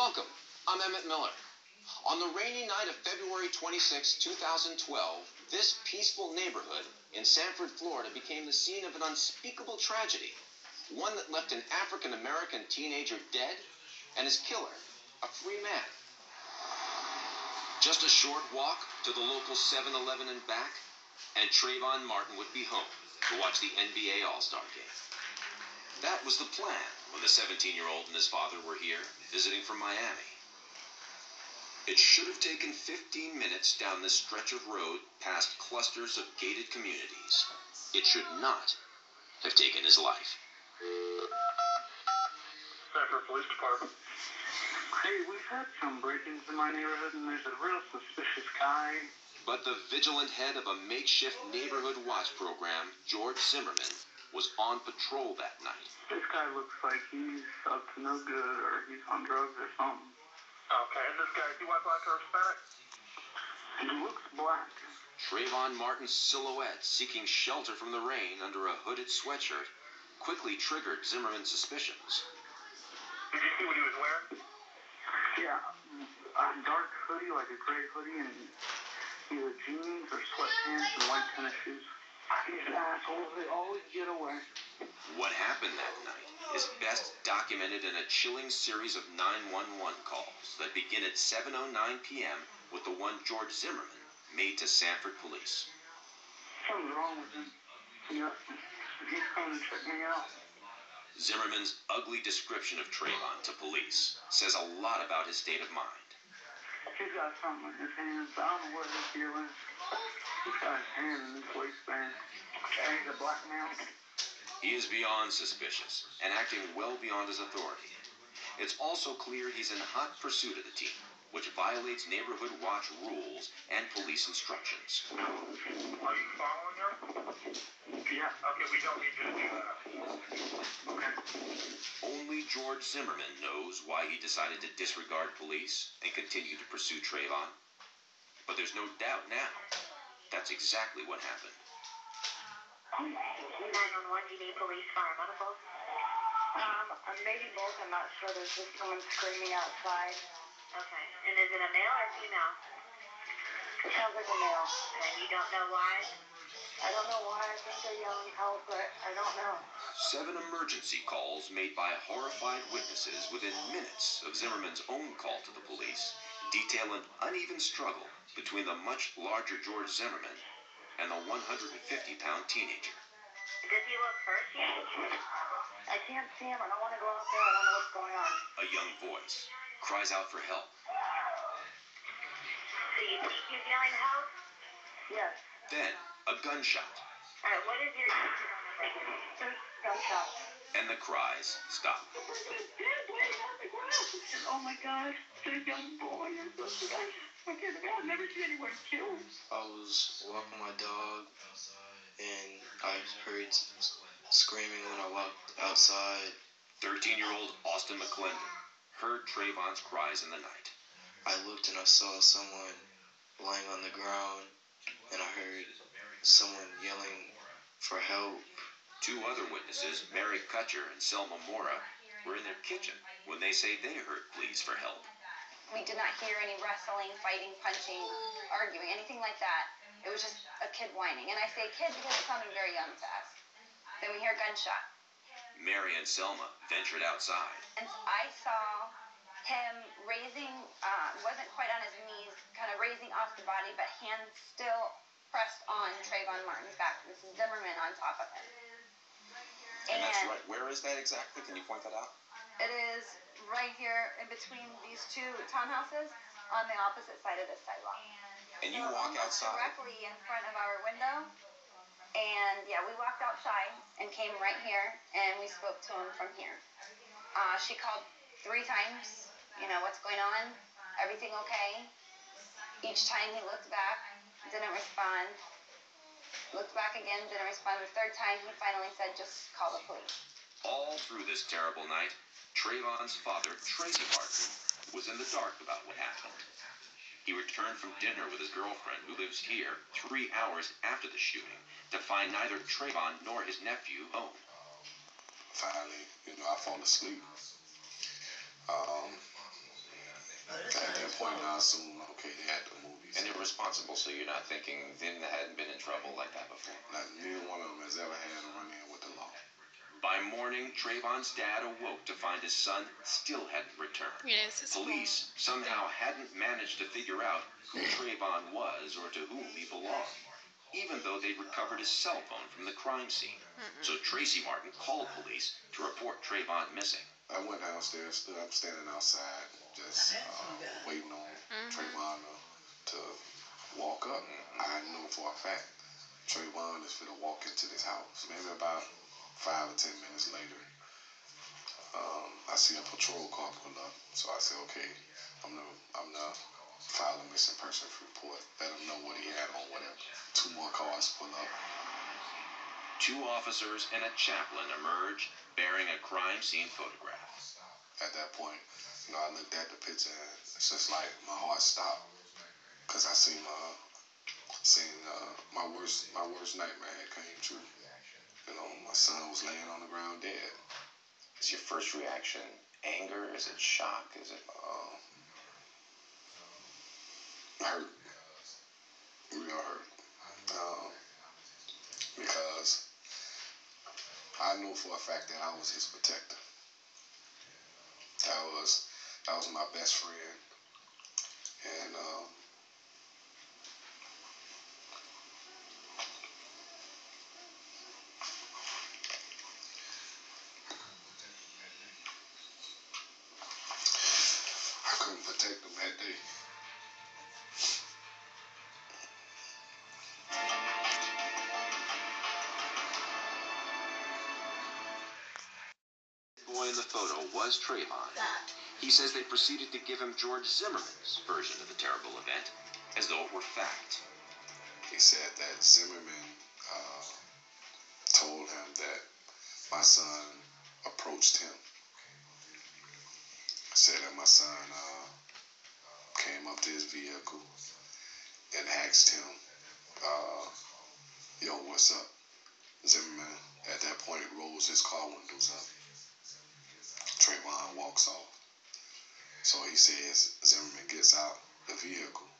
Welcome. I'm Emmett Miller. On the rainy night of February 26, 2012, this peaceful neighborhood in Sanford, Florida became the scene of an unspeakable tragedy. One that left an African-American teenager dead and his killer a free man. Just a short walk to the local 7-Eleven and back, and Trayvon Martin would be home to watch the NBA All-Star game. That was the plan when the 17-year-old and his father were here visiting from Miami. It should have taken 15 minutes down this stretch of road past clusters of gated communities. It should not have taken his life. Sanford Police Department. Hey, we've had some break-ins in my neighborhood, and there's a real suspicious guy. But the vigilant head of a makeshift neighborhood watch program, George Zimmerman, was on patrol that night. This guy looks like he's up to no good, or he's on drugs or something. Okay, and this guy, is he white, black, or Hispanic? He looks black. Trayvon Martin's silhouette, seeking shelter from the rain under a hooded sweatshirt, quickly triggered Zimmerman's suspicions. Did you see what he was wearing? Yeah, a dark hoodie, like a gray hoodie, and either jeans or sweatpants and white tennis shoes. These assholes, they always get away. What happened that night is best documented in a chilling series of 911 calls that begin at 7:09 p.m. with the one George Zimmerman made to Sanford police. Something's wrong with him. Yeah, he's coming to check me out. Zimmerman's ugly description of Trayvon to police says a lot about his state of mind. He's got something in his hands. I don't know what he's doing. He's got his hand in his waistband. And he's a black male. He is beyond suspicious and acting well beyond his authority. It's also clear he's in hot pursuit of the team, which violates neighborhood watch rules and police instructions. Are you following him? Yeah. Okay, we don't need you to do that. Okay. Only George Zimmerman knows why he decided to disregard police and continue to pursue Trayvon. But there's no doubt now. That's exactly what happened. 911, do you need police, fire, medical? Maybe both. I'm not sure. There's just someone screaming outside. Okay. And is it a male or female? It sounds like a male. And you don't know why? I don't know why. I think they're yelling help, but I don't know. 7 emergency calls made by horrified witnesses within minutes of Zimmerman's own call to the police detail an uneven struggle between the much larger George Zimmerman and the 150-pound teenager. Does he look hurt yet? I can't see him. I don't want to go out there. I don't know what's going on. A young voice cries out for help. So you think he's yelling help? Yes. Then, a gunshot. All right, what is your There's gunshots. And the cries stop. Oh my God. There's a young boy. I can't imagine. I've never seen anyone killed. I was walking my dog, and I heard screaming when I walked outside. 13-year-old Austin McClendon heard Trayvon's cries in the night. I looked and I saw someone lying on the ground, and I heard someone yelling for help. 2 other witnesses, Mary Kutcher and Selma Mora, were in their kitchen when they say they heard pleas for help. We did not hear any wrestling, fighting, punching, arguing, anything like that. It was just a kid whining. And I say kid because it sounded very young to us. Then we hear a gunshot. Mary and Selma ventured outside. And I saw him raising, wasn't quite on his knees, kind of raising off the body, but hands still pressed on Trayvon Martin's back. This is Zimmerman on top of him. And that's right. Where is that exactly? Can you point that out? It is right here in between these 2 townhouses on the opposite side of the sidewalk. And you walk outside. Directly in front of our window. And yeah, we walked outside and came right here, and we spoke to him from here. She called 3 times, what's going on? Everything okay? Each time he looked back, didn't respond. Looked back again, didn't respond. The 3rd time, he finally said, just call the police. All through this terrible night, Trayvon's father, Tracy Martin, was in the dark about what happened. He returned from dinner with his girlfriend, who lives here, 3 hours after the shooting, to find neither Trayvon nor his nephew home. Finally, I fall asleep. point, I assumed, okay, they had the movies. And they're responsible, so you're not thinking they hadn't been in trouble like that before. Like, neither one of them has ever had a run-in with the law. By morning, Trayvon's dad awoke to find his son still hadn't returned. Police somehow hadn't managed to figure out who Trayvon was or to whom he belonged, even though they'd recovered his cell phone from the crime scene. So Tracy Martin called police to report Trayvon missing. I went downstairs, stood up, standing outside, just waiting on Trayvon to walk up. I knew for a fact Trayvon is finna walk into this house. Maybe about 5 or 10 minutes later, I see a patrol car pull up. So I said, okay, I'm gonna file a missing person report. Let him know what he had on, whatever. 2 more cars pull up. 2 officers and a chaplain emerged bearing a crime scene photograph. At that point, I looked at the picture and it's just like my heart stopped, because I seen my worst nightmare had came true. My son was laying on the ground dead. Is your first reaction anger? Is it shock? Is it hurt? Real hurt. Because I knew for a fact that I was his protector. That was my best friend. And I couldn't protect him that day. The boy in the photo was Trayvon. He says they proceeded to give him George Zimmerman's version of the terrible event, as though it were fact. He said that Zimmerman told him that my son approached him. Said that my son came up to his vehicle and asked him, yo, what's up? Zimmerman, at that point, rolls his car windows up. Trayvon walks off. So he says Zimmerman gets out the vehicle.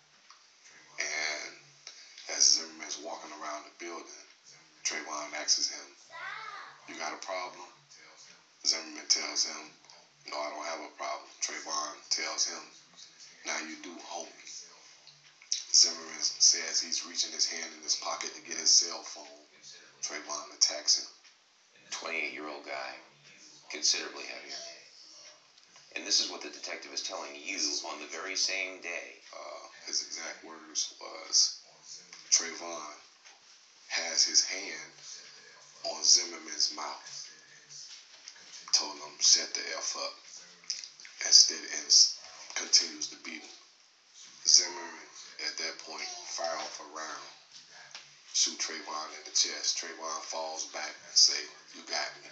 And as Zimmerman's walking around the building, Trayvon asks him, you got a problem? Zimmerman tells him, no, I don't have a problem. Trayvon tells him, now you do, homie. Zimmerman says he's reaching his hand in his pocket to get his cell phone. Trayvon attacks him. 28-year-old guy, considerably heavier. And this is what the detective is telling you on the very same day. His exact words was, Trayvon has his hand on Zimmerman's mouth. Told him, shut the F up. And continues to beat him. Zimmerman, at that point, fire off a round. Shoot Trayvon in the chest. Trayvon falls back and say, you got me.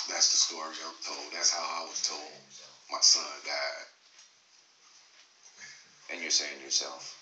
That's the story I'm told. That's how I was told my son died. And you're saying to yourself,